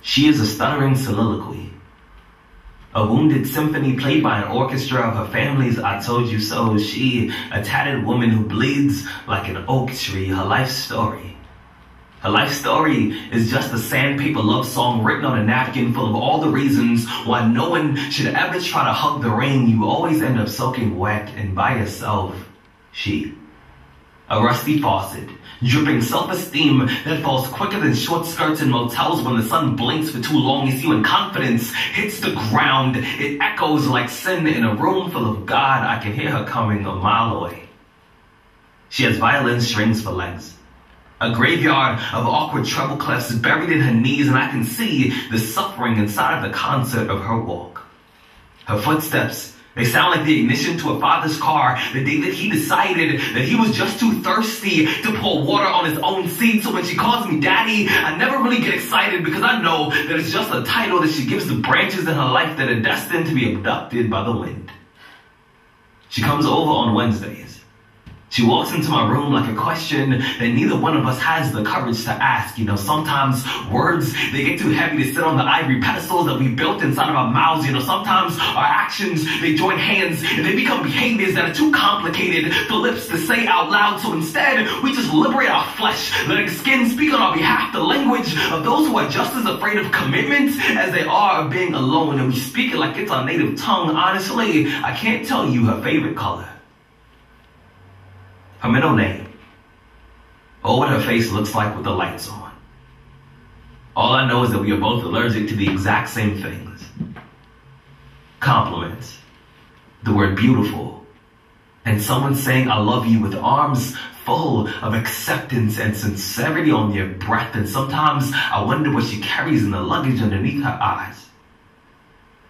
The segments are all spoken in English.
She is a stuttering soliloquy, a wounded symphony played by an orchestra of her family's I told you so. She, a tattered woman who bleeds like an oak tree. Her life story is just a sandpaper love song written on a napkin full of all the reasons why no one should ever try to hug the rain. You always end up soaking wet and by yourself. She, a rusty faucet, dripping self-esteem that falls quicker than short skirts in motels when the sun blinks for too long. You see, when confidence hits the ground, it echoes like sin in a room full of God. I can hear her coming a mile away. She has violin strings for legs, a graveyard of awkward treble clefs buried in her knees, and I can see the suffering inside of the concert of her walk. Her footsteps, they sound like the ignition to a father's car the day that he decided that he was just too thirsty to pour water on his own seed. So when she calls me daddy, I never really get excited because I know that it's just a title that she gives the branches in her life that are destined to be abducted by the wind. She comes over on Wednesdays. She walks into my room like a question that neither one of us has the courage to ask. You know, sometimes words, they get too heavy to sit on the ivory pedestals that we built inside of our mouths. You know, sometimes our actions, they join hands and they become behaviors that are too complicated for lips to say out loud. So instead, we just liberate our flesh, letting skin speak on our behalf, the language of those who are just as afraid of commitment as they are of being alone. And we speak it like it's our native tongue. Honestly, I can't tell you her favorite color, her middle name, or what her face looks like with the lights on. All I know is that we are both allergic to the exact same things. Compliments, the word beautiful, and someone saying I love you with arms full of acceptance and sincerity on their breath. And sometimes I wonder what she carries in the luggage underneath her eyes.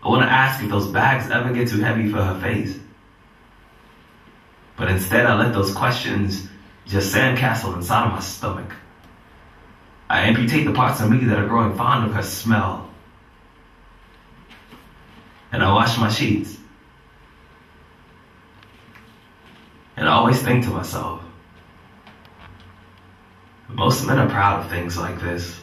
I want to ask if those bags ever get too heavy for her face. But instead, I let those questions just sandcastle inside of my stomach. I amputate the parts of me that are growing fond of her smell. And I wash my sheets. And I always think to myself, most men are proud of things like this.